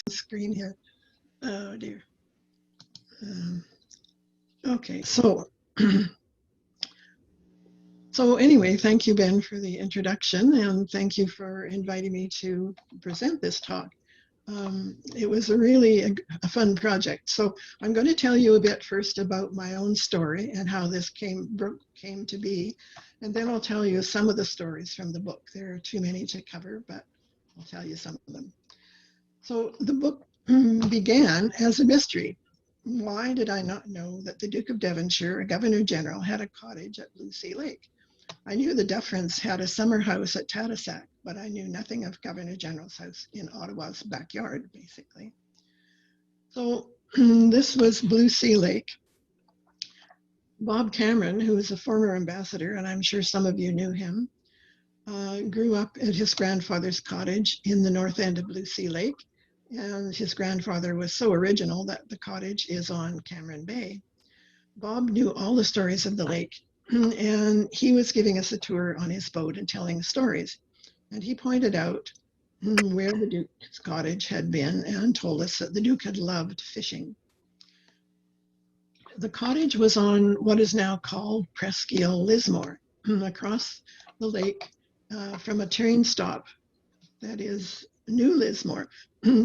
screen here. Oh dear. Okay, so so anyway, thank you, Ben, for the introduction, and thank you for inviting me to present this talk. It was a fun project. So I'm going to tell you a bit first about my own story and how this came to be, and then I'll tell you some of the stories from the book. There are too many to cover, but I'll tell you some of them. So the book began as a mystery. Why did I not know that the Duke of Devonshire, a Governor General, had a cottage at Blue Sea Lake? I knew the Duffrens had a summer house at Tadoussac, but I knew nothing of Governor General's house in Ottawa's backyard, basically. So this was Blue Sea Lake. Bob Cameron, who was a former ambassador, and I'm sure some of you knew him, grew up at his grandfather's cottage in the north end of Blue Sea Lake. And his grandfather was so original that the cottage is on Cameron Bay. Bob knew all the stories of the lake, and he was giving us a tour on his boat and telling stories. And he pointed out where the Duke's cottage had been and told us that the Duke had loved fishing. The cottage was on what is now called Presqu'île Lismore, across the lake from a train stop that is New Lismore.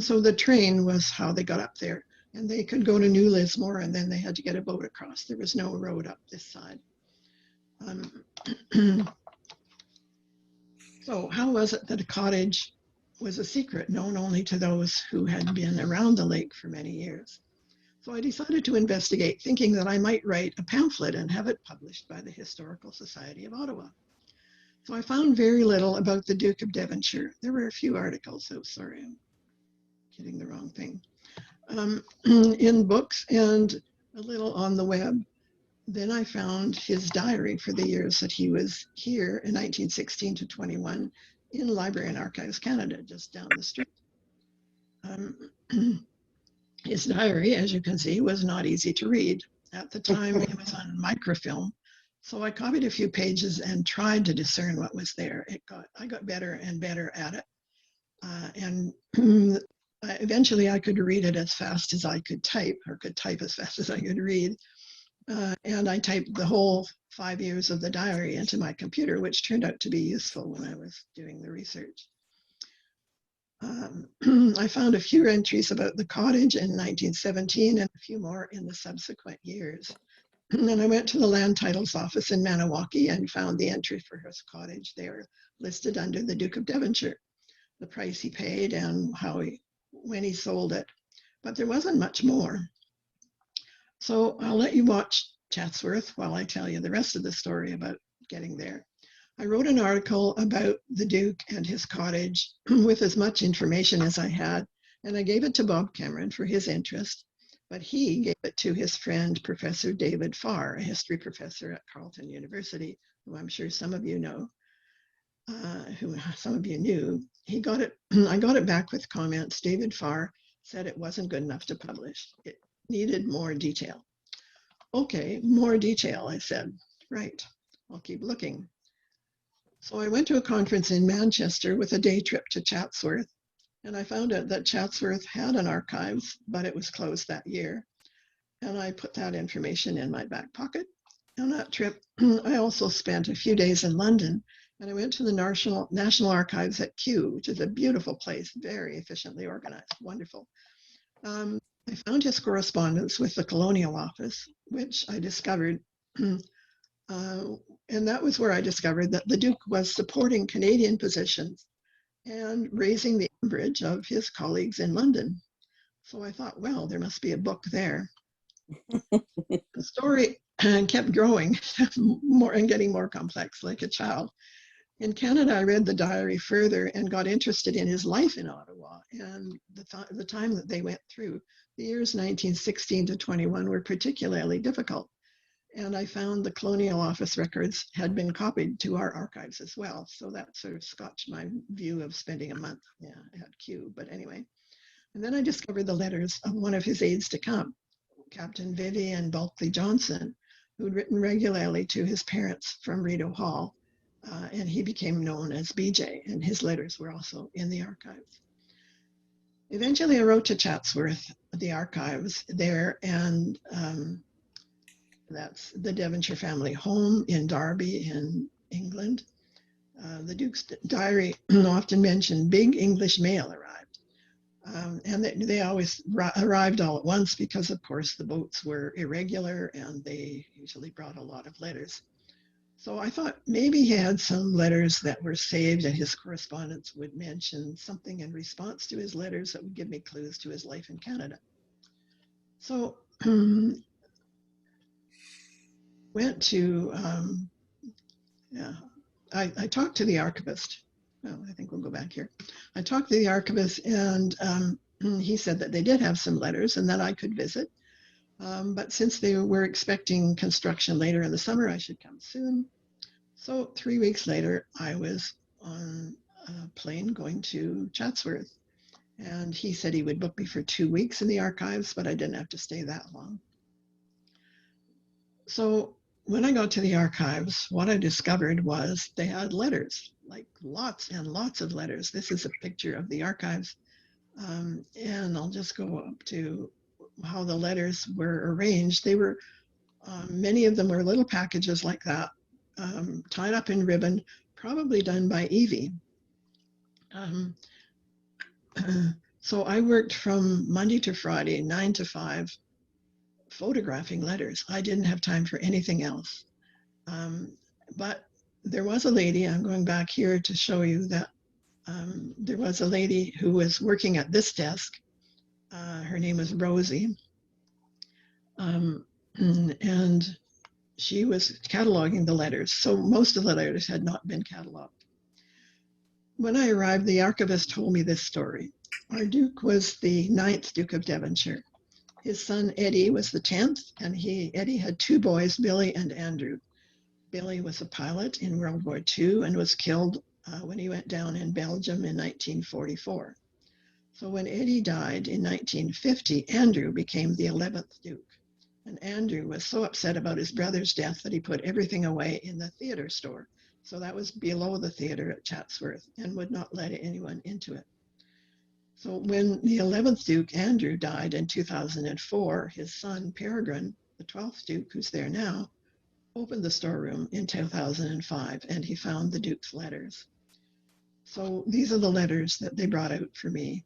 So the train was how they got up there. And they could go to New Lismore, and then they had to get a boat across. There was no road up this side. So how was it that a cottage was a secret known only to those who had been around the lake for many years? So I decided to investigate, thinking that I might write a pamphlet and have it published by the Historical Society of Ottawa. So I found very little about the Duke of Devonshire. There were a few articles, so sorry, I'm hitting the wrong thing, in books and a little on the web. Then I found his diary for the years that he was here in 1916 to 21 in Library and Archives Canada, just down the street. His diary, as you can see, was not easy to read. At the time, it was on microfilm. So I copied a few pages and tried to discern what was there. I got better and better at it. And eventually I could read it as fast as I could type, or could type as fast as I could read. And I typed the whole 5 years of the diary into my computer, which turned out to be useful when I was doing the research. I found a few entries about the cottage in 1917 and a few more in the subsequent years. And then I went to the land titles office in Maniwaki and found the entry for his cottage there listed under the Duke of Devonshire, the price he paid and when he sold it. But there wasn't much more. So I'll let you watch Chatsworth while I tell you the rest of the story about getting there. I wrote an article about the Duke and his cottage with as much information as I had, and I gave it to Bob Cameron for his interest, but he gave it to his friend, Professor David Farr, a history professor at Carleton University, who I'm sure some of you know, who some of you knew. I got it back with comments. David Farr said it wasn't good enough to publish. It needed more detail. Okay, more detail, I said. Right, I'll keep looking. So I went to a conference in Manchester with a day trip to Chatsworth, and I found out that Chatsworth had an archives, but it was closed that year. And I put that information in my back pocket. On that trip, I also spent a few days in London, and I went to the National Archives at Kew, which is a beautiful place, very efficiently organized, wonderful. I found his correspondence with the Colonial Office, which I discovered, and that was where I discovered that the Duke was supporting Canadian positions and raising the average of his colleagues in London. So I thought, well, there must be a book there. The story kept growing more and getting more complex, like a child. In Canada, I read the diary further and got interested in his life in Ottawa and the time that they went through. The years 1916 to 21 were particularly difficult. And I found the Colonial Office records had been copied to our archives as well. So that sort of scotched my view of spending a month at Kew. But anyway, and then I discovered the letters of one of his aides-de-camp, Captain Evie and Bulkley Johnson, who'd written regularly to his parents from Rideau Hall. And he became known as BJ, and his letters were also in the archives. Eventually, I wrote to Chatsworth, the archives there, and that's the Devonshire family home in Derby in England. The Duke's diary often mentioned big English mail arrived. And they always arrived all at once because, of course, the boats were irregular and they usually brought a lot of letters. So I thought maybe he had some letters that were saved and his correspondence would mention something in response to his letters that would give me clues to his life in Canada. So went to, yeah, I talked to the archivist. Oh, I think we'll go back here. I talked to the archivist and he said that they did have some letters and that I could visit. But since they were expecting construction later in the summer, I should come soon. So 3 weeks later, I was on a plane going to Chatsworth. And he said he would book me for 2 weeks in the archives, but I didn't have to stay that long. So when I got to the archives, what I discovered was they had letters, like lots and lots of letters. This is a picture of the archives. And I'll just go up to how the letters were arranged. They were, many of them were little packages like that, tied up in ribbon, probably done by Evie. So I worked from Monday to Friday, 9 to 5, photographing letters. I didn't have time for anything else. But there was a lady, I'm going back here to show you that there was a lady who was working at this desk. Her name was Rosie. And she was cataloging the letters. So most of the letters had not been cataloged. When I arrived, the archivist told me this story. Our Duke was the 9th Duke of Devonshire. His son Eddie was the 10th, and Eddie had 2 boys, Billy and Andrew. Billy was a pilot in World War II and was killed when he went down in Belgium in 1944. So when Eddie died in 1950, Andrew became the 11th Duke. And Andrew was so upset about his brother's death that he put everything away in the theater store. So that was below the theater at Chatsworth and would not let anyone into it. So when the 11th Duke, Andrew, died in 2004, his son, Peregrine, the 12th Duke, who's there now, opened the storeroom in 2005 and he found the Duke's letters. So these are the letters that they brought out for me.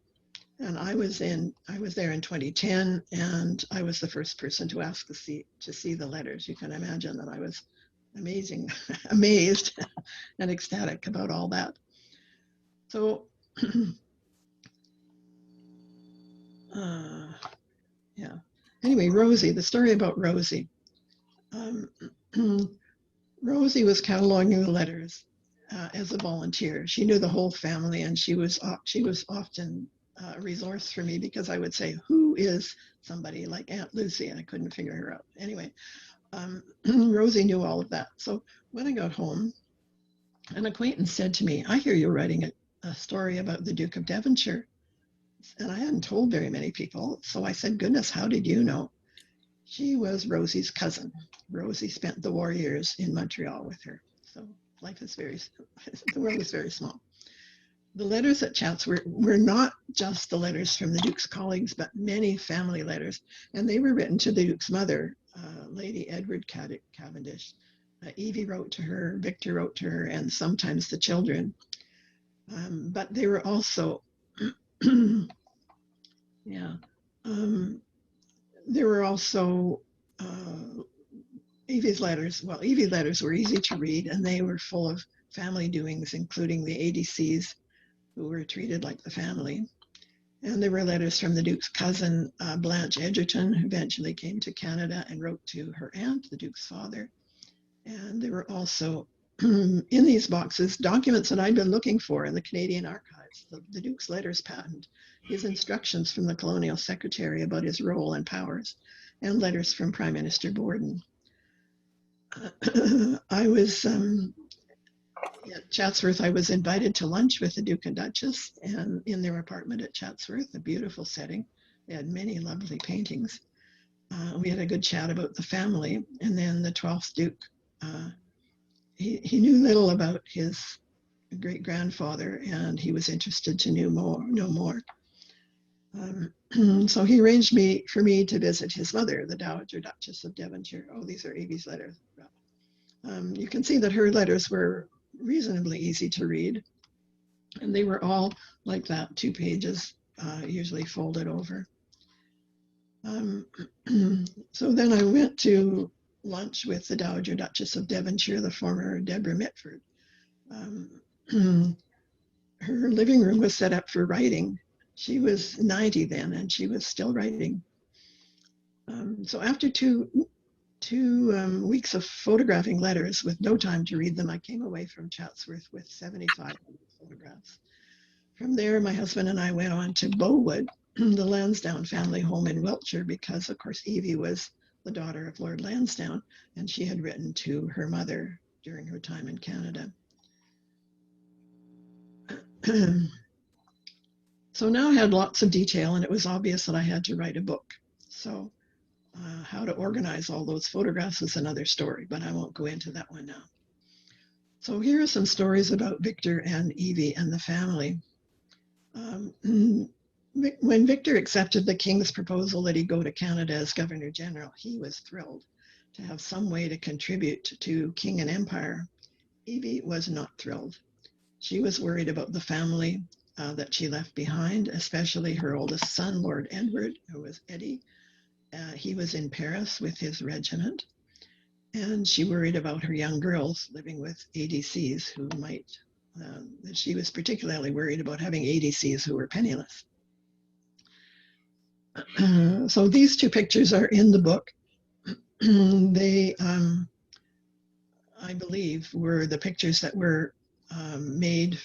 And I was there in 2010 and I was the first person to ask to see the letters. You can imagine that I was amazed and ecstatic about all that. So yeah. Anyway, Rosie, the story about Rosie. Rosie was cataloging the letters as a volunteer. She knew the whole family, and she was often a resource for me because I would say, "Who is somebody like Aunt Lucy?" And I couldn't figure her out. Anyway, Rosie knew all of that. So when I got home, an acquaintance said to me, "I hear you're writing a story about the Duke of Devonshire." And I hadn't told very many people. So I said, "Goodness, how did you know?" She was Rosie's cousin. Rosie spent the war years in Montreal with her. So life is the world is very small. The letters at Chatsworth were not just the letters from the Duke's colleagues, but many family letters. And they were written to the Duke's mother, Lady Edward Cavendish. Evie wrote to her, Victor wrote to her, and sometimes the children. But they were also, yeah. There were also Evie's letters. Well, Evie's letters were easy to read, and they were full of family doings, including the ADCs, who were treated like the family. And there were letters from the Duke's cousin, Blanche Edgerton, who eventually came to Canada and wrote to her aunt, the Duke's father. And there were also, in these boxes, documents that I'd been looking for in the Canadian archives, the Duke's letters patent, his instructions from the colonial secretary about his role and powers, and letters from Prime Minister Borden. I was at Chatsworth. I was invited to lunch with the Duke and Duchess and in their apartment at Chatsworth, a beautiful setting. They had many lovely paintings. We had a good chat about the family. And then the 12th Duke, he knew little about his great-grandfather, and he was interested to know more. So he arranged for me to visit his mother, the Dowager Duchess of Devonshire. Oh, these are Evie's letters. You can see that her letters were reasonably easy to read, and they were all like that, 2 pages, usually folded over. So then I went to lunch with the Dowager Duchess of Devonshire, the former Deborah Mitford. Her living room was set up for writing. She was 90 then, and she was still writing. So after two weeks of photographing letters with no time to read them, I came away from Chatsworth with 7,500 photographs. From there, my husband and I went on to Bowood, the Lansdowne family home in Wiltshire, because, of course, Evie was the daughter of Lord Lansdowne, and she had written to her mother during her time in Canada. So now I had lots of detail, and it was obvious that I had to write a book. So how to organize all those photographs is another story, but I won't go into that one now. So here are some stories about Victor and Evie and the family. When Victor accepted the King's proposal that he go to Canada as Governor General, he was thrilled to have some way to contribute to King and Empire. Evie was not thrilled. She was worried about the family that she left behind, especially her oldest son, Lord Edward, who was Eddie. He was in Paris with his regiment, and she worried about her young girls living with ADCs who might, she was particularly worried about having ADCs who were penniless. So these 2 pictures are in the book. They, I believe, were the pictures that were made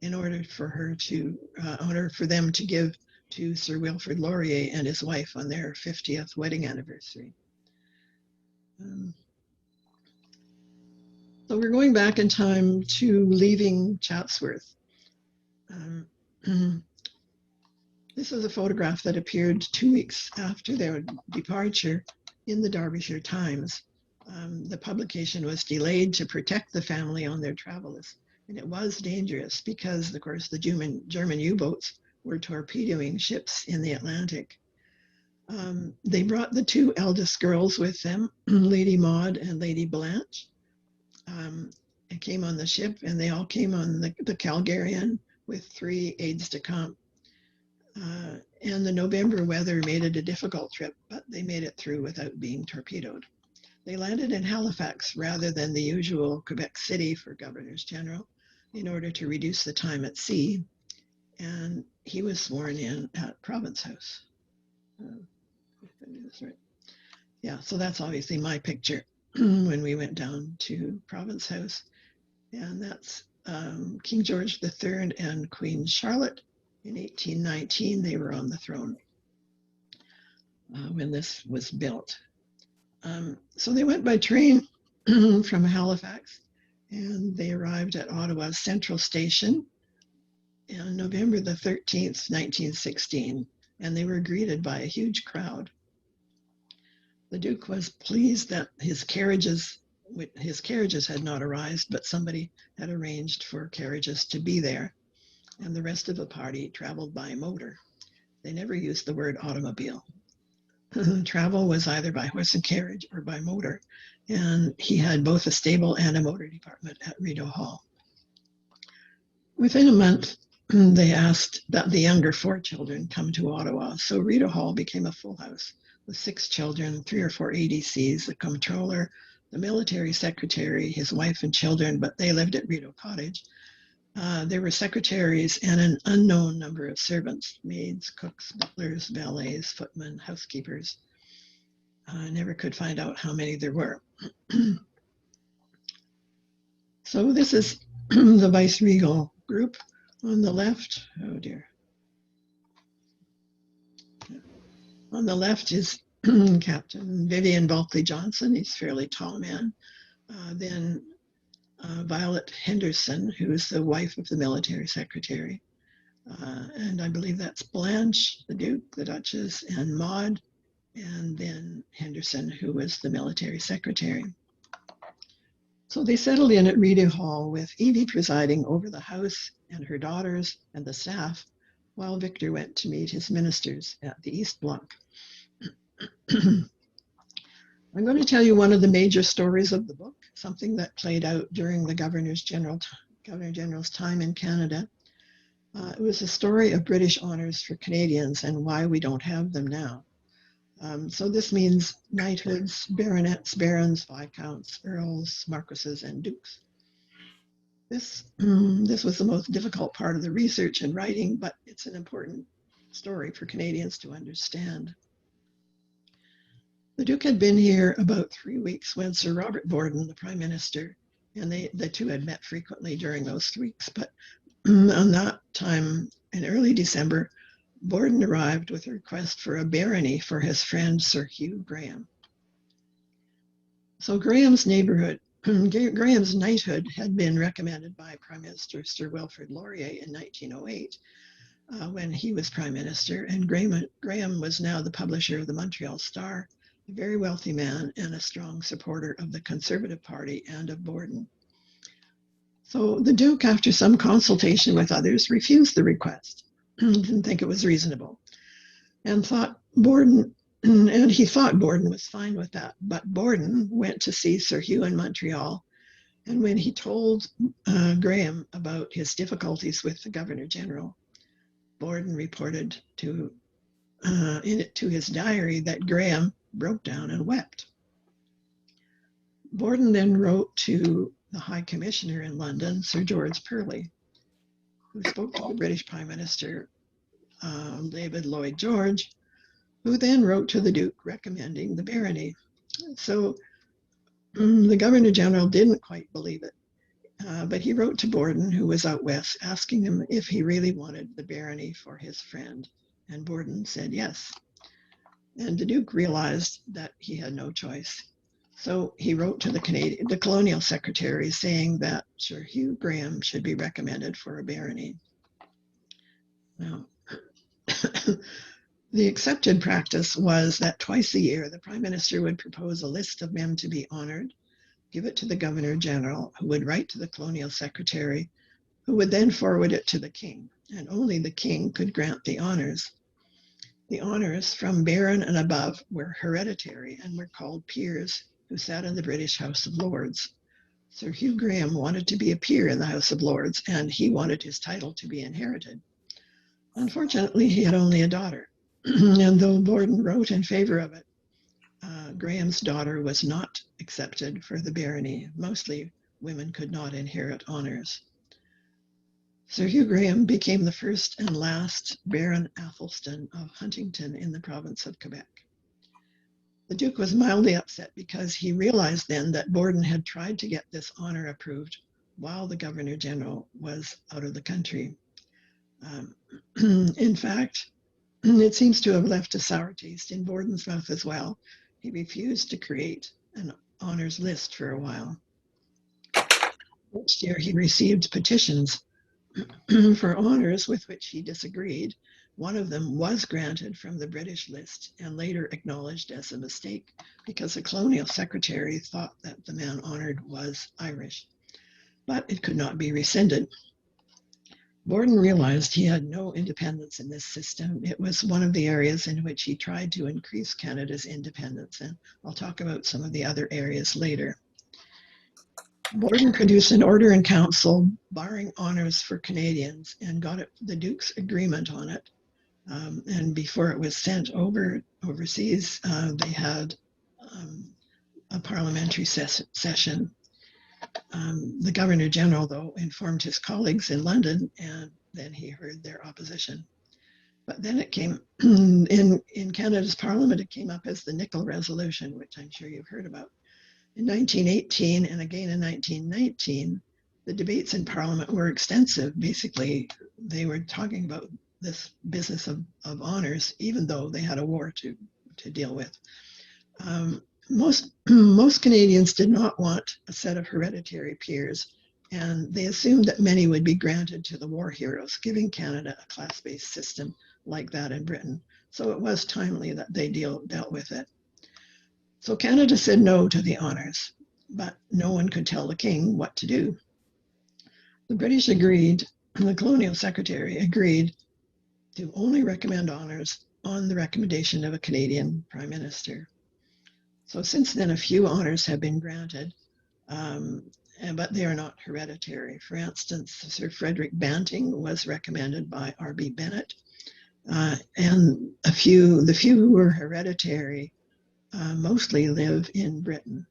in order for them to give to Sir Wilfrid Laurier and his wife on their 50th wedding anniversary. So we're going back in time to leaving Chatsworth. This is a photograph that appeared 2 weeks after their departure in the Derbyshire Times. The publication was delayed to protect the family on their travels, and it was dangerous because, of course, the German U-boats were torpedoing ships in the Atlantic. They brought the 2 eldest girls with them, Lady Maud and Lady Blanche, and came on the ship, and they all came on the Calgarian with 3 aides-de-camp. And the November weather made it a difficult trip, but they made it through without being torpedoed. They landed in Halifax rather than the usual Quebec City for Governors General in order to reduce the time at sea, and he was sworn in at Province House. Right. Yeah, so that's obviously my picture when we went down to Province House, and that's King George III and Queen Charlotte. In 1819, they were on the throne when this was built. So they went by train from Halifax, and they arrived at Ottawa's Central Station on November the 13th, 1916, and they were greeted by a huge crowd. The Duke was pleased that his carriages had not arrived, but somebody had arranged for carriages to be there, and the rest of the party traveled by motor. They never used the word automobile. Travel was either by horse and carriage or by motor, and he had both a stable and a motor department at Rideau Hall. Within a month, they asked that the younger 4 children come to Ottawa, so Rideau Hall became a full house with 6 children, 3 or 4 ADCs, the comptroller, the military secretary, his wife and children, but they lived at Rideau Cottage. There were secretaries and an unknown number of servants, maids, cooks, butlers, valets, footmen, housekeepers. I never could find out how many there were. So this is the viceregal group on the left. Oh dear. On the left is Captain Vivian Bulkley Johnson. He's a fairly tall man. Then Violet Henderson, who is the wife of the military secretary. And I believe that's Blanche, the Duke, the Duchess, and Maud, and then Henderson, who was the military secretary. So they settled in at Rideau Hall with Evie presiding over the house and her daughters and the staff, while Victor went to meet his ministers at the East Bloc. I'm going to tell you one of the major stories of the book, something that played out during the Governor General's time in Canada. It was a story of British honors for Canadians and why we don't have them now. So this means knighthoods, baronets, barons, viscounts, earls, marquises, and dukes. This was the most difficult part of the research and writing, but it's an important story for Canadians to understand. The Duke had been here about 3 weeks when Sir Robert Borden, the Prime Minister, and the two had met frequently during those 3 weeks. But on that time, in early December, Borden arrived with a request for a barony for his friend Sir Hugh Graham. So Graham's knighthood had been recommended by Prime Minister Sir Wilfrid Laurier in 1908 when he was Prime Minister, and Graham was now the publisher of the Montreal Star, a very wealthy man and a strong supporter of the Conservative Party and of Borden. So the Duke, after some consultation with others, refused the request. Didn't think it was reasonable, and thought Borden was fine with that. But Borden went to see Sir Hugh in Montreal, and when he told Graham about his difficulties with the Governor General, Borden reported to his diary that Graham broke down and wept. Borden then wrote to the High Commissioner in London, Sir George Purley, who spoke to the British Prime Minister, David Lloyd George, who then wrote to the Duke recommending the barony. So the Governor General didn't quite believe it, but he wrote to Borden, who was out west, asking him if he really wanted the barony for his friend, and Borden said yes. And the Duke realized that he had no choice. So he wrote to the Colonial Secretary saying that Sir Hugh Graham should be recommended for a barony. Now, the accepted practice was that twice a year the Prime Minister would propose a list of men to be honored, give it to the Governor General, who would write to the Colonial Secretary, who would then forward it to the King, and only the King could grant the honors. The honors from Baron and above were hereditary and were called peers, who sat in the British House of Lords. Sir Hugh Graham wanted to be a peer in the House of Lords, and he wanted his title to be inherited. Unfortunately, he had only a daughter, and though Borden wrote in favor of it, Graham's daughter was not accepted for the barony. Mostly women could not inherit honors. Sir Hugh Graham became the first and last Baron Athelstan of Huntington in the province of Quebec. The Duke was mildly upset because he realized then that Borden had tried to get this honor approved while the Governor General was out of the country. In fact, it seems to have left a sour taste in Borden's mouth as well. He refused to create an honors list for a while. Next year, he received petitions for honors with which he disagreed. One of them was granted from the British list and later acknowledged as a mistake because the Colonial Secretary thought that the man honored was Irish, but it could not be rescinded. Borden realized he had no independence in this system. It was one of the areas in which he tried to increase Canada's independence, and I'll talk about some of the other areas later. Borden produced an order in council barring honors for Canadians and got the Duke's agreement on it. And before it was sent overseas, they had a parliamentary session. The Governor General, though, informed his colleagues in London, and then he heard their opposition. But then it came, in Canada's Parliament, it came up as the Nickel Resolution, which I'm sure you've heard about. In 1918 and again in 1919, the debates in Parliament were extensive. Basically, they were talking about this business of honors, even though they had a war to deal with. Most Canadians did not want a set of hereditary peers, and they assumed that many would be granted to the war heroes, giving Canada a class-based system like that in Britain. So it was timely that they dealt with it. So Canada said no to the honors, but no one could tell the King what to do. The British agreed, and the Colonial Secretary agreed to only recommend honors on the recommendation of a Canadian Prime Minister. So since then, a few honors have been granted, but they are not hereditary. For instance, Sir Frederick Banting was recommended by R.B. Bennett, and the few who were hereditary mostly live in Britain.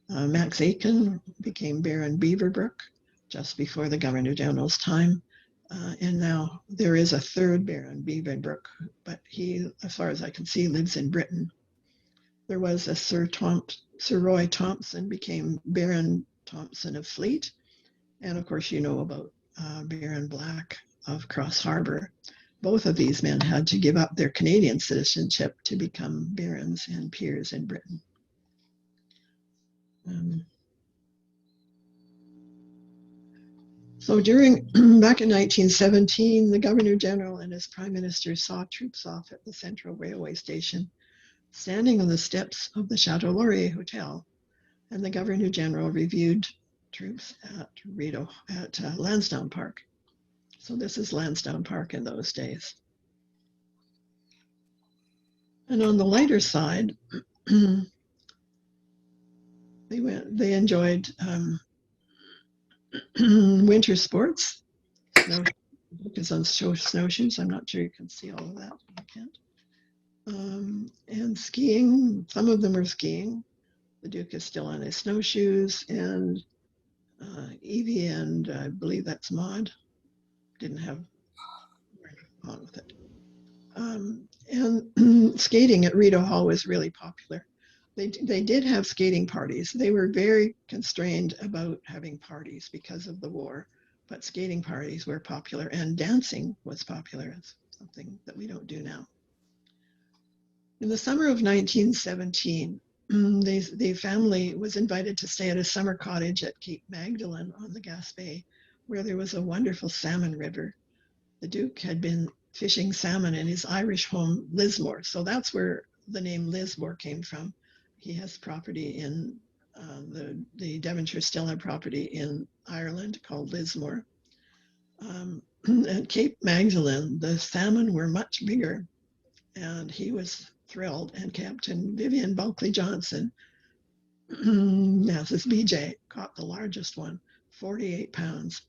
Max Aitken became Baron Beaverbrook just before the Governor General's time. And now there is a third Baron Beaverbrook, but he, as far as I can see, lives in Britain. There was a Sir Roy Thompson became Baron Thompson of Fleet. And of course, you know about Baron Black of Cross Harbour. Both of these men had to give up their Canadian citizenship to become barons and peers in Britain. So back in 1917, the Governor General and his Prime Minister saw troops off at the Central Railway Station, standing on the steps of the Chateau Laurier Hotel, and the Governor General reviewed troops at Rideau, at Lansdowne Park. So this is Lansdowne Park in those days. And on the lighter side, they enjoyed winter sports. Duke is on snowshoes. I'm not sure you can see all of that. You can't. And skiing. Some of them are skiing. The Duke is still on his snowshoes, and Evie and I believe that's Maud didn't have on with it. And skating at Rideau Hall was really popular. They did have skating parties. They were very constrained about having parties because of the war, but skating parties were popular, and dancing was popular. It's something that we don't do now. In the summer of 1917, the family was invited to stay at a summer cottage at Cape Magdalen on the Gaspé, where there was a wonderful salmon river. The Duke had been fishing salmon in his Irish home, Lismore, so that's where the name Lismore came from. He has property in the Devonshire still have property in Ireland called Lismore. At Cape Magdalen, the salmon were much bigger, and he was thrilled. And Captain Vivian Bulkley Johnson, Mrs. BJ, caught the largest one, 48 pounds.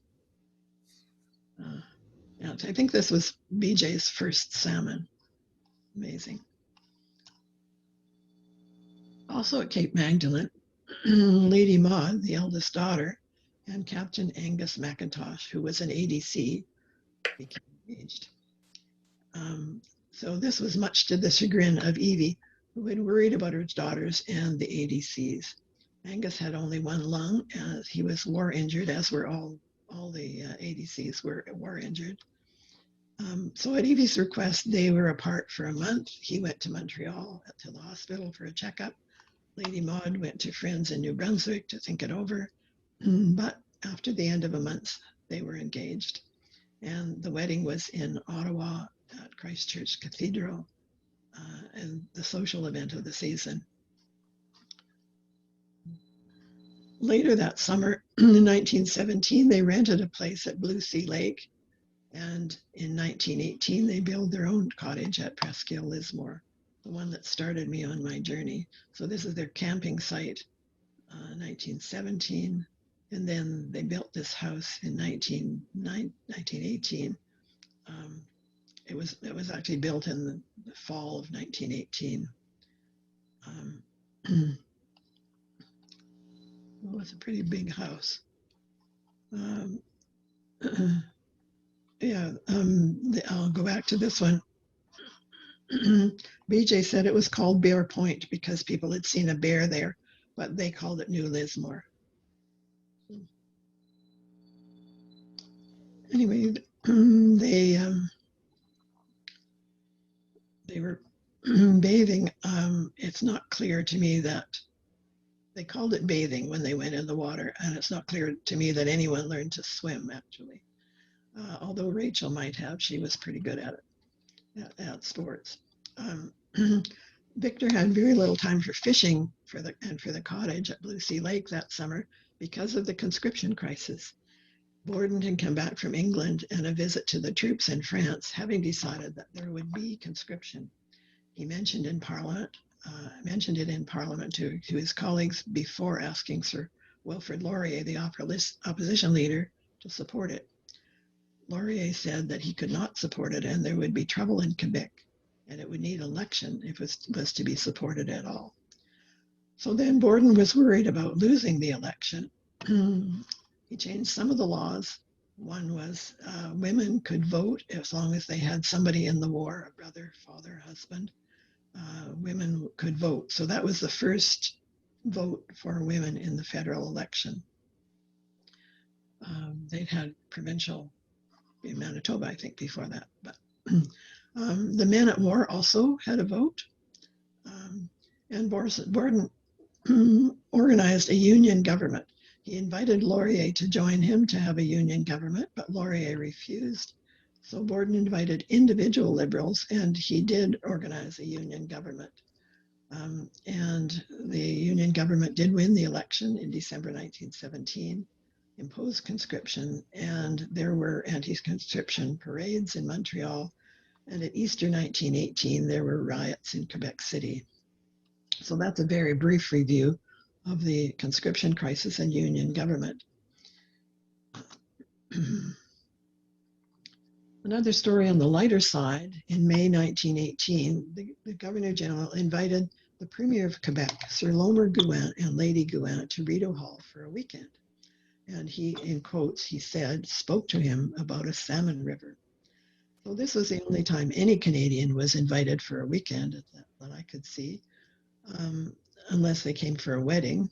I think this was BJ's first salmon. Amazing. Also at Cape Magdalen, Lady Maud, the eldest daughter, and Captain Angus McIntosh, who was an ADC, became engaged. So this was much to the chagrin of Evie, who had worried about her daughters and the ADCs. Angus had only one lung, as he was war injured, as were all the ADCs were war injured. So at Evie's request, they were apart for a month. He went to Montreal to the hospital for a checkup. Lady Maud went to friends in New Brunswick to think it over. But after the end of a month, they were engaged. And the wedding was in Ottawa at Christchurch Cathedral, and the social event of the season. Later that summer, in 1917, they rented a place at Blue Sea Lake. And in 1918, they built their own cottage at Presqu'île Lismore, the one that started me on my journey. So this is their camping site, 1917. And then they built this house in 1918. It was actually built in the fall of 1918. It was a pretty big house. I'll go back to this one. BJ said it was called Bear Point because people had seen a bear there, but they called it New Lismore. Anyway, they were bathing. It's not clear to me that they called it bathing when they went in the water, and it's not clear to me that anyone learned to swim, actually. Although Rachel might have, she was pretty good at it, at sports. Victor had very little time for fishing for the cottage at Blue Sea Lake that summer because of the conscription crisis. Borden had come back from England and a visit to the troops in France, having decided that there would be conscription. He mentioned in Parliament, mentioned it in Parliament to his colleagues before asking Sir Wilfrid Laurier, the opposition leader, to support it. Laurier said that he could not support it and there would be trouble in Quebec and it would need election if it was to be supported at all. So then Borden was worried about losing the election. He changed some of the laws. One was women could vote as long as they had somebody in the war, a brother, father, husband. Women could vote. So that was the first vote for women in the federal election. They'd had provincial in Manitoba, I think, before that. But the men at war also had a vote. And Borden organized a union government. He invited Laurier to join him to have a union government, but Laurier refused. So Borden invited individual Liberals, and he did organize a union government. And the union government did win the election in December 1917, imposed conscription, and there were anti-conscription parades in Montreal. And at Easter 1918, there were riots in Quebec City. So that's a very brief review of the conscription crisis and union government. Another story on the lighter side, in May 1918, the Governor General invited the Premier of Quebec, Sir Lomer Gouin and Lady Gouin, to Rideau Hall for a weekend. And he, in quotes, he said, spoke to him about a salmon river. So this was the only time any Canadian was invited for a weekend that I could see, unless they came for a wedding.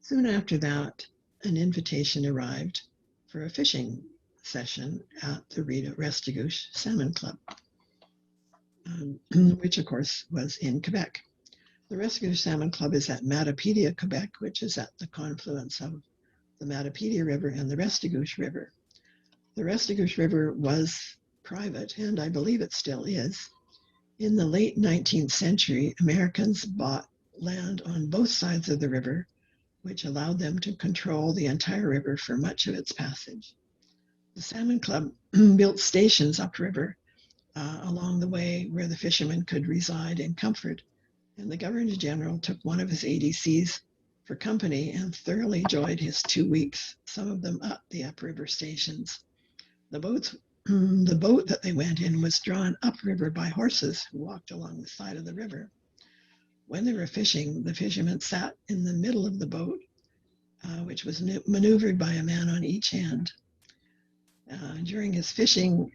Soon after that, an invitation arrived for a fishing session at the Rideau Restigouche Salmon Club, which of course was in Quebec. The Restigouche Salmon Club is at Matapedia, Quebec, which is at the confluence of the Matapedia River and the Restigouche River. The Restigouche River was private, and I believe it still is. In the late 19th century, Americans bought land on both sides of the river, which allowed them to control the entire river for much of its passage. The Salmon Club built stations upriver along the way where the fishermen could reside in comfort, and the Governor General took one of his ADCs for company and thoroughly enjoyed his 2 weeks, some of them at the upriver stations. The boat that they went in was drawn upriver by horses who walked along the side of the river. When they were fishing, the fishermen sat in the middle of the boat, which was maneuvered by a man on each hand. During his fishing,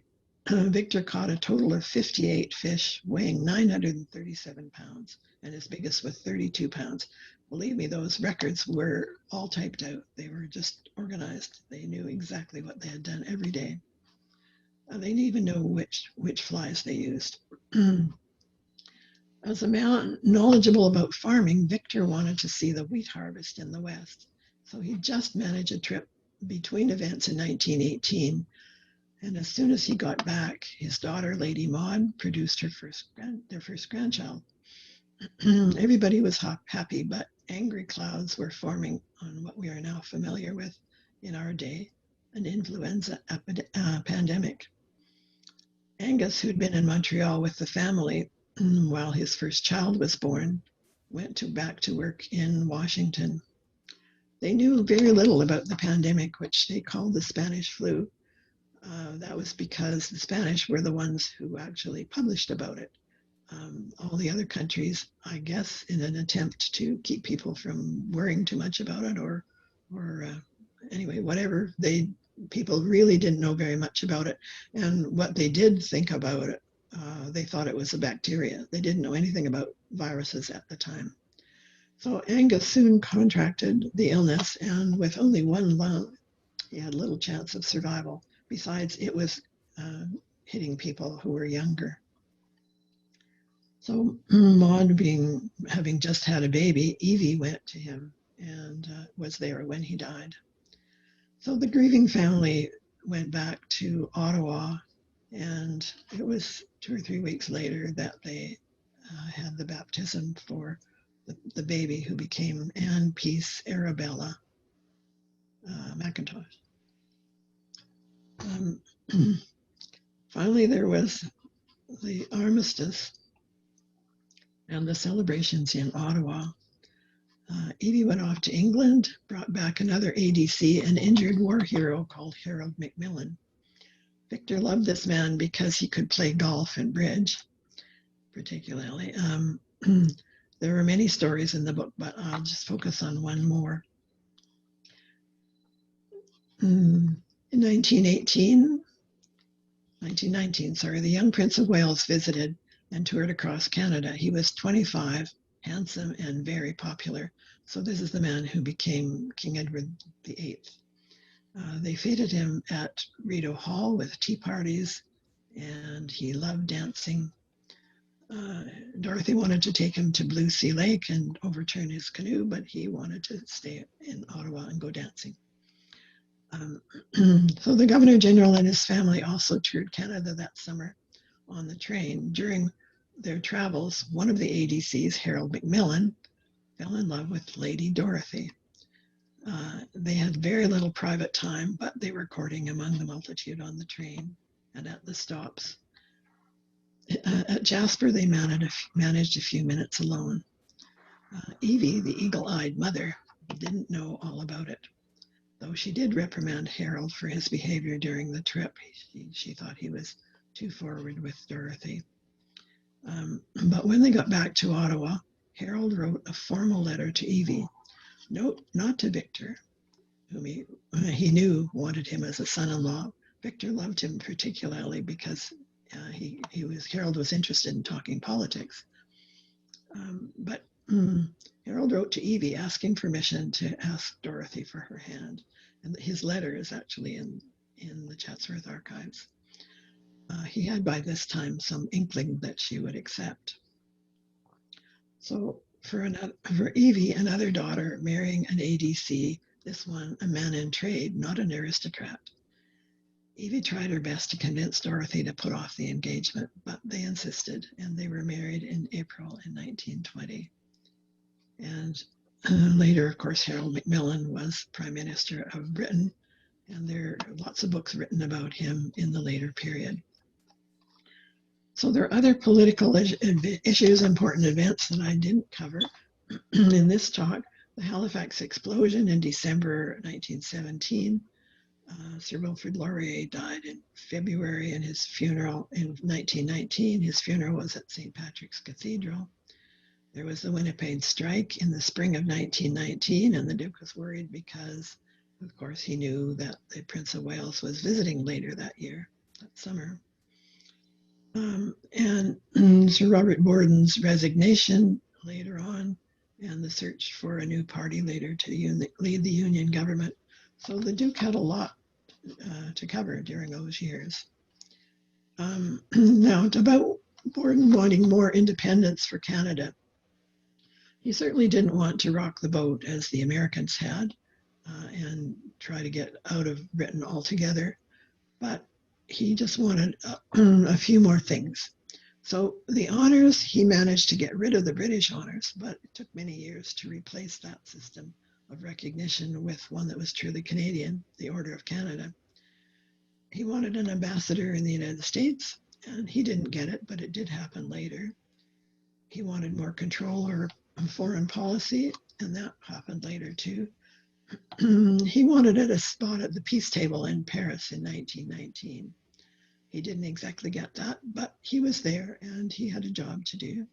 Victor caught a total of 58 fish weighing 937 pounds, and his biggest was 32 pounds. Believe me, those records were all typed out. They were just organized. They knew exactly what they had done every day. They didn't even know which flies they used. As a man knowledgeable about farming, Victor wanted to see the wheat harvest in the West. So he just managed a trip between events in 1918. And as soon as he got back, his daughter, Lady Maud, produced their first grandchild. Everybody was happy, but angry clouds were forming on what we are now familiar with in our day, an influenza pandemic. Angus, who'd been in Montreal with the family while his first child was born, went back to work in Washington. They knew very little about the pandemic, which they called the Spanish flu. That was because the Spanish were the ones who actually published about it. All the other countries, I guess, in an attempt to keep people from worrying too much about it, or anyway, whatever, people really didn't know very much about it. And what they did think about it, they thought it was a bacteria. They didn't know anything about viruses at the time. So Angus soon contracted the illness, and with only one lung, he had little chance of survival. Besides, it was hitting people who were younger. So Maud, having just had a baby, Evie went to him and was there when he died. So the grieving family went back to Ottawa, and it was 2 or 3 weeks later that they had the baptism for the baby who became Anne Peace Arabella McIntosh. Um, Finally, there was the armistice and the celebrations in Ottawa. Evie went off to England, brought back another ADC, an injured war hero called Harold Macmillan. Victor loved this man because he could play golf and bridge, particularly. There were many stories in the book, but I'll just focus on one more. In 1919, the young Prince of Wales visited and toured across Canada. He was 25, handsome, and very popular. So this is the man who became King Edward VIII. They feted him at Rideau Hall with tea parties, and he loved dancing. Dorothy wanted to take him to Blue Sea Lake and overturn his canoe, but he wanted to stay in Ottawa and go dancing. So the Governor General and his family also toured Canada that summer on the train. During their travels, one of the ADCs, Harold Macmillan, fell in love with Lady Dorothy. They had very little private time, but they were courting among the multitude on the train and at the stops. At Jasper, they managed a few minutes alone. Evie, the eagle-eyed mother, didn't know all about it, though she did reprimand Harold for his behavior during the trip. She thought he was too forward with Dorothy. But when they got back to Ottawa, Harold wrote a formal letter to Evie. Note, not to Victor, whom he knew wanted him as a son-in-law. Victor loved him particularly because Harold was interested in talking politics. But Harold wrote to Evie asking permission to ask Dorothy for her hand. And his letter is actually in the Chatsworth Archives. He had by this time some inkling that she would accept. So for Evie, another daughter marrying an ADC, this one a man in trade, not an aristocrat. Evie tried her best to convince Dorothy to put off the engagement, but they insisted, and they were married in April in 1920. And later, of course, Harold Macmillan was Prime Minister of Britain, and there are lots of books written about him in the later period. So there are other political issues, important events that I didn't cover in this talk. The Halifax explosion in December 1917. Sir Wilfrid Laurier died in February, and his funeral in 1919. His funeral was at St. Patrick's Cathedral. There was the Winnipeg strike in the spring of 1919, and the Duke was worried because, of course, he knew that the Prince of Wales was visiting later that year, that summer. And Sir Robert Borden's resignation later on, and the search for a new party later to lead the Union government. So the Duke had a lot to cover during those years. Now, about Borden wanting more independence for Canada. He certainly didn't want to rock the boat as the Americans had and try to get out of Britain altogether, but he just wanted a few more things. So the honors, he managed to get rid of the British honors, but it took many years to replace that system of recognition with one that was truly Canadian, the Order of Canada. He wanted an ambassador in the United States, and he didn't get it, but it did happen later. He wanted more control over foreign policy, and that happened later too. He wanted a spot at the peace table in Paris in 1919. He didn't exactly get that, but he was there and he had a job to do.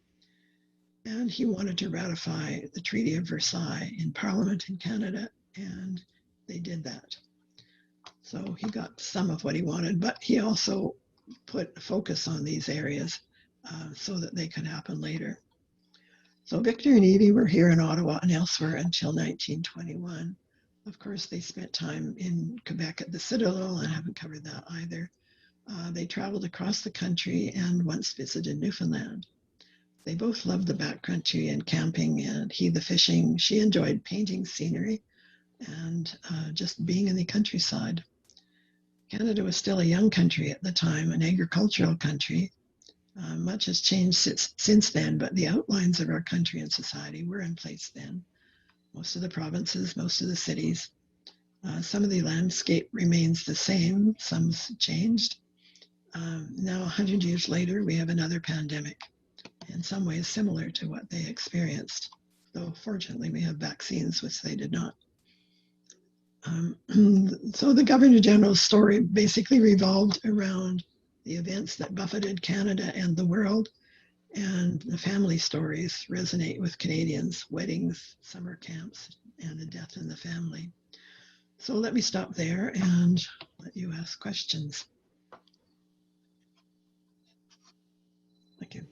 And he wanted to ratify the Treaty of Versailles in Parliament in Canada, and they did that. So he got some of what he wanted, but he also put focus on these areas so that they could happen later. So Victor and Evie were here in Ottawa and elsewhere until 1921. Of course, they spent time in Quebec at the Citadel, and I haven't covered that either. They traveled across the country and once visited Newfoundland. They both loved the backcountry and camping, and he the fishing. She enjoyed painting scenery and just being in the countryside. Canada was still a young country at the time, an agricultural country. Much has changed since then, but the outlines of our country and society were in place then. Most of the provinces, most of the cities, Some of the landscape remains the same, some's changed. Now, 100 years later, we have another pandemic, in some ways similar to what they experienced, though fortunately we have vaccines, which they did not. So the Governor General's story basically revolved around the events that buffeted Canada and the world, and the family stories resonate with Canadians: weddings, summer camps, and a death in the family. So let me stop there and let you ask questions. Thank you.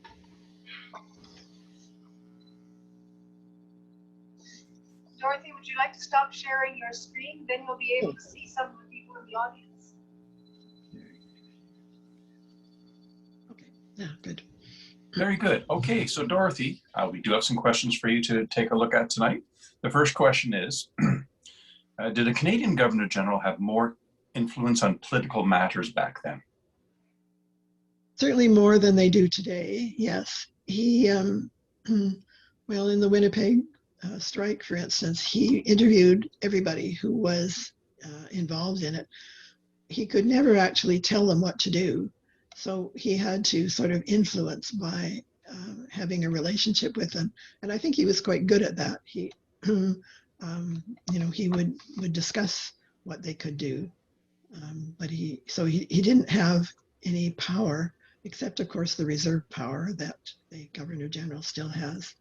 Dorothy, would you like to stop sharing your screen? Then you'll be able to see some of the people in the audience. Okay, yeah, good. Very good. Okay, so Dorothy, we do have some questions for you to take a look at tonight. The first question is, did a Canadian Governor General have more influence on political matters back then? Certainly more than they do today, yes. He, well, in the Winnipeg strike, for instance, he interviewed everybody who was involved in it. He could never actually tell them what to do. So he had to sort of influence by having a relationship with them. And I think he was quite good at that. He, he would discuss what they could do. But he didn't have any power, except of course the reserve power that the Governor General still has.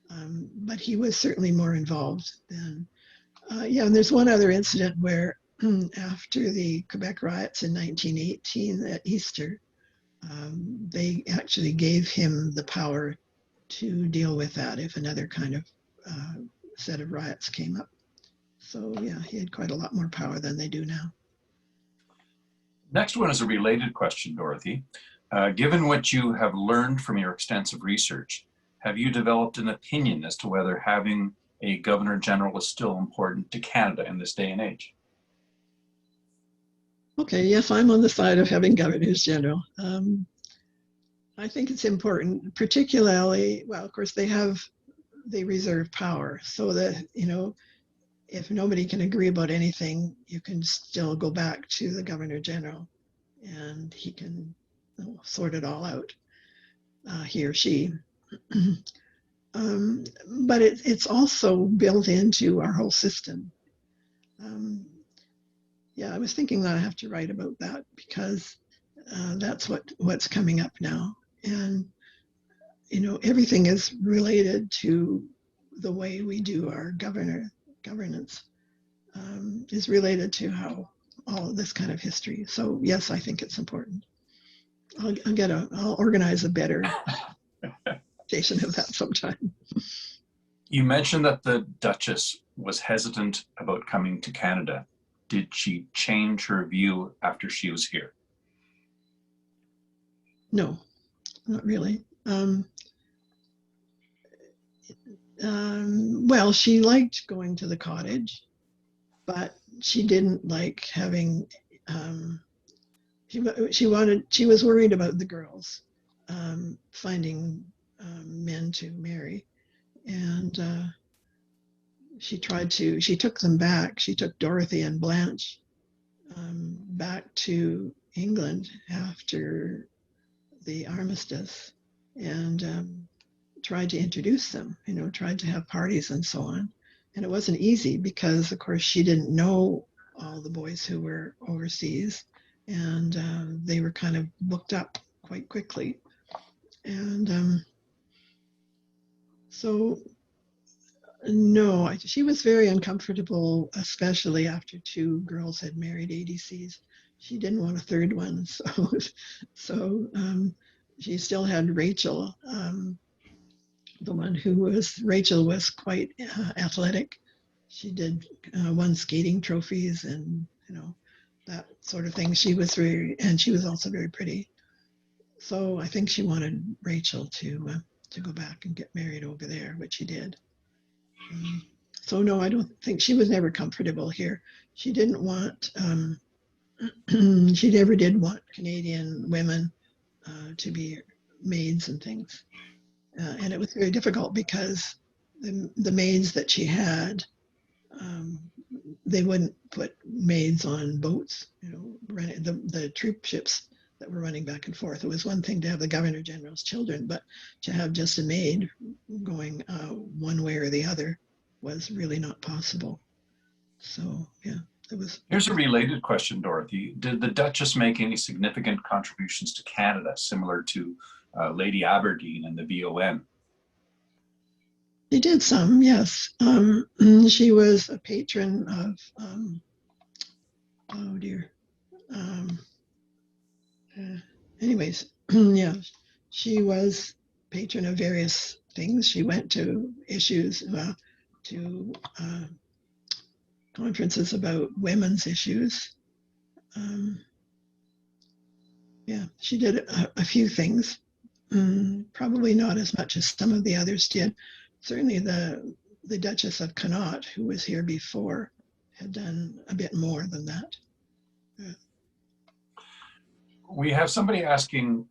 But he was certainly more involved than, and there's one other incident where after the Quebec riots in 1918 at Easter, they actually gave him the power to deal with that if another kind of set of riots came up. So yeah, he had quite a lot more power than they do now. Next one is a related question, Dorothy. Given what you have learned from your extensive research, have you developed an opinion as to whether having a Governor General is still important to Canada in this day and age? Okay, yes, I'm on the side of having Governors General. I think it's important, particularly, well, of course, they reserve power so that, if nobody can agree about anything, you can still go back to the Governor General and he can sort it all out, he or she. But it's also built into our whole system. Yeah, I was thinking that I have to write about that because that's what's coming up now. And, everything is related to the way we do our governance is related to how all of this kind of history. So yes, I think it's important. I'll organize a better station of that sometime. You mentioned that the Duchess was hesitant about coming to Canada. Did she change her view after she was here? No, not really. Well, she liked going to the cottage, but she didn't like having. She was worried about the girls finding men to marry, and she took them back. She took Dorothy and Blanche back to England after the armistice, and tried to introduce them, tried to have parties and so on. And it wasn't easy because, of course, she didn't know all the boys who were overseas, and they were kind of booked up quite quickly. And so, no, she was very uncomfortable, especially after two girls had married ADCs. She didn't want a third one, so she still had Rachel. Rachel was quite athletic. She did won skating trophies and that sort of thing. She was also very pretty. So I think she wanted Rachel to go back and get married over there, which she did. So no, I don't think she was never comfortable here. She didn't want. She never did want Canadian women to be maids and things. And it was very difficult because the maids that she had they wouldn't put maids on boats, running the troop ships that were running back and forth. It was one thing to have the Governor General's children, but to have just a maid going one way or the other was really not possible. So yeah, it was. Here's a related question, Dorothy. Did the Duchess make any significant contributions to Canada, similar to Lady Aberdeen and the VON? She did some, yes. She was a patron of, oh dear. Anyways, yeah, she was patron of various things. She went to issues, to conferences about women's issues. Yeah, she did a few things. Probably not as much as some of the others did. Certainly the Duchess of Connaught, who was here before, had done a bit more than that. Yeah. We have somebody asking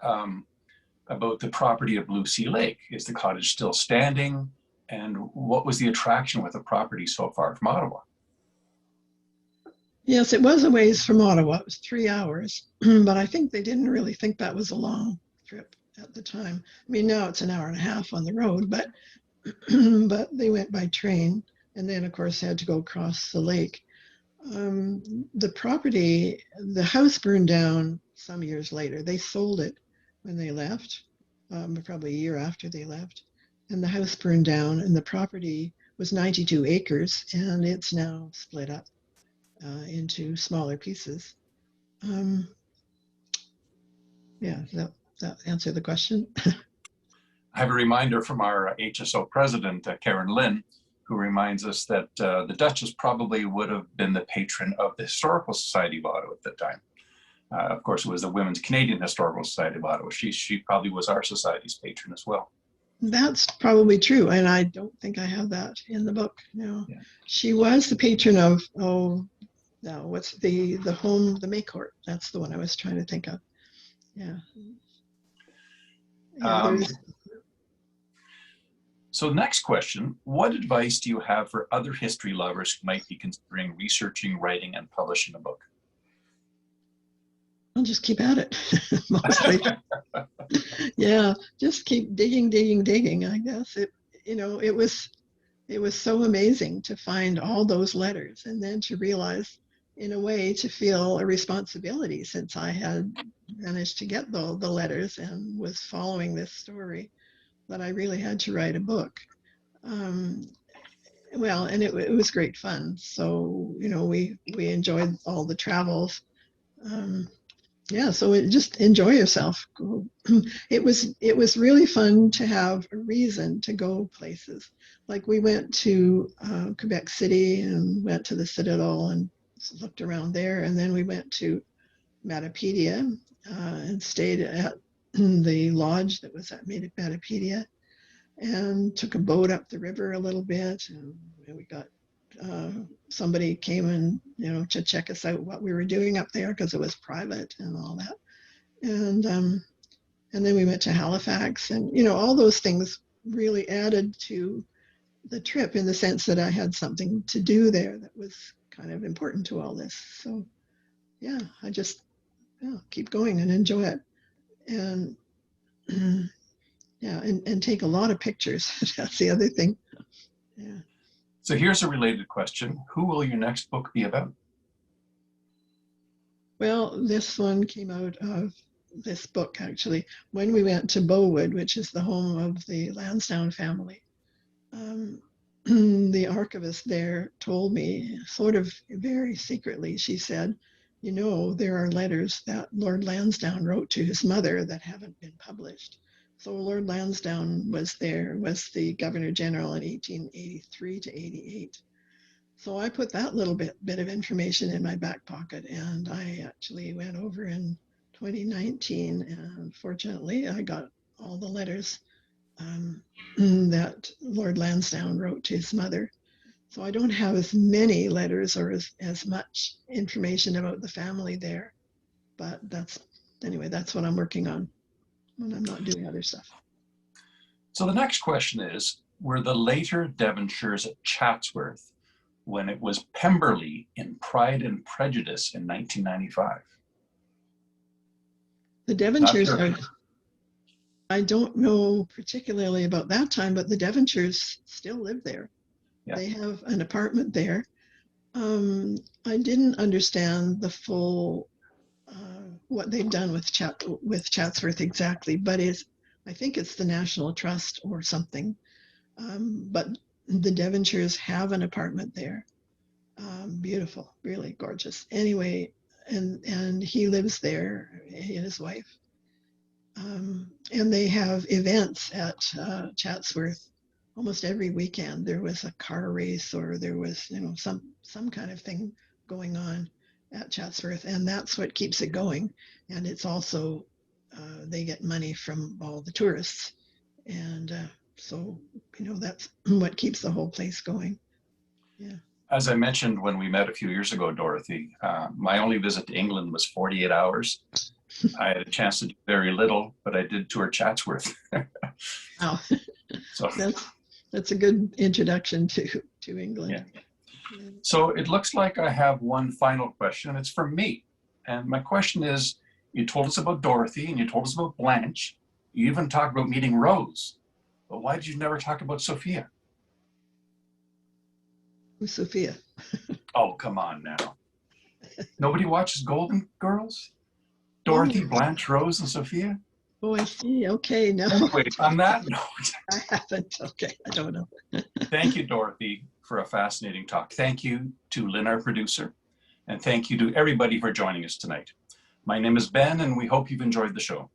about the property of Blue Sea Lake. Is the cottage still standing? And what was the attraction with the property so far from Ottawa? Yes, it was a ways from Ottawa. It was 3 hours, but I think they didn't really think that was a long trip at the time. I mean, now it's an hour and a half on the road, but but they went by train and then, of course, had to go across the lake. The property, the house burned down some years later. They sold it when they left, probably a year after they left. And the house burned down, and the property was 92 acres, and it's now split up into smaller pieces. Yeah, that answer the question. I have a reminder from our HSO president, Karen Lynn, who reminds us that the Duchess probably would have been the patron of the Historical Society of Ottawa at that time. Of course, it was the Women's Canadian Historical Society of Ottawa. She probably was our society's patron as well. That's probably true, and I don't think I have that in the book. No, yeah. She was the patron of what's the home, the May Court. That's the one I was trying to think of. Yeah. So next question, what advice do you have for other history lovers who might be considering researching, writing, and publishing a book? I'll just keep at it, mostly. Yeah, just keep digging, I guess. It was so amazing to find all those letters and then to realize, in a way, to feel a responsibility, since I had managed to get the letters and was following this story, that I really had to write a book. Well, and it was great fun. So, we enjoyed all the travels. Yeah, so just enjoy yourself. It was really fun to have a reason to go places. Like we went to Quebec City and went to the Citadel and looked around there. And then we went to Matapedia and stayed at the lodge that was at Matapedia, and took a boat up the river a little bit. And we got somebody came and to check us out what we were doing up there, because it was private and all that. And then we went to Halifax, and all those things really added to the trip, in the sense that I had something to do there that was kind of important to all this. So yeah, I just keep going and enjoy it, and yeah, and take a lot of pictures. That's the other thing. Yeah. So here's a related question. Who will your next book be about? Well, this one came out of this book, actually. When we went to Beauwood, which is the home of the Lansdowne family, the archivist there told me, sort of very secretly, she said, there are letters that Lord Lansdowne wrote to his mother that haven't been published. So Lord Lansdowne was the Governor General in 1883 to 88. So I put that little bit of information in my back pocket, and I actually went over in 2019, and fortunately I got all the letters that Lord Lansdowne wrote to his mother. So I don't have as many letters or as much information about the family there, but that's what I'm working on when I'm not doing other stuff. So the next question is, were the later Devonshires at Chatsworth when it was Pemberley in Pride and Prejudice in 1995? The Not Devonshires sure. are, I don't know particularly about that time, but the Devonshires still live there. Yeah. They have an apartment there. I didn't understand the full what they've done with Chatsworth exactly, but I think it's the National Trust or something. But the Devonshires have an apartment there. Beautiful, really gorgeous. Anyway, and he lives there, he and his wife. And they have events at Chatsworth almost every weekend. There was a car race, or there was, some kind of thing going on at Chatsworth, and that's what keeps it going. And it's also they get money from all the tourists, and so that's what keeps the whole place going. Yeah. As I mentioned when we met a few years ago, Dorothy, my only visit to England was 48 hours. I had a chance to do very little, but I did tour Chatsworth. Wow. So that's a good introduction to England. yeah. So it looks like I have one final question. It's from me. And my question is, you told us about Dorothy and you told us about Blanche. You even talked about meeting Rose. But why did you never talk about Sophia? Who's Sophia? Oh, come on now. Nobody watches Golden Girls? Dorothy, Blanche, Rose, and Sophia? Oh, I see. Okay, no. Anyway, on that note, I haven't. Okay, I don't know. thank you, Dorothy, for a fascinating talk. Thank you to Lynn, our producer, and thank you to everybody for joining us tonight. My name is Ben, and we hope you've enjoyed the show.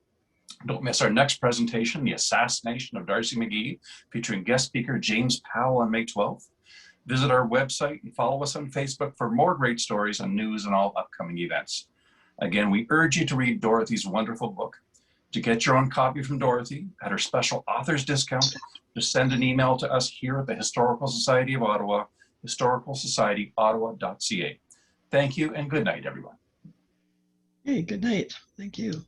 Don't miss our next presentation, The Assassination of Darcy McGee, featuring guest speaker James Powell on May 12th. Visit our website and follow us on Facebook for more great stories on news and all upcoming events. Again, we urge you to read Dorothy's wonderful book. To get your own copy from Dorothy at her special author's discount, just send an email to us here at the Historical Society of Ottawa, historicalsociettyottawa.ca. Thank you and good night, everyone. Hey, good night. Thank you.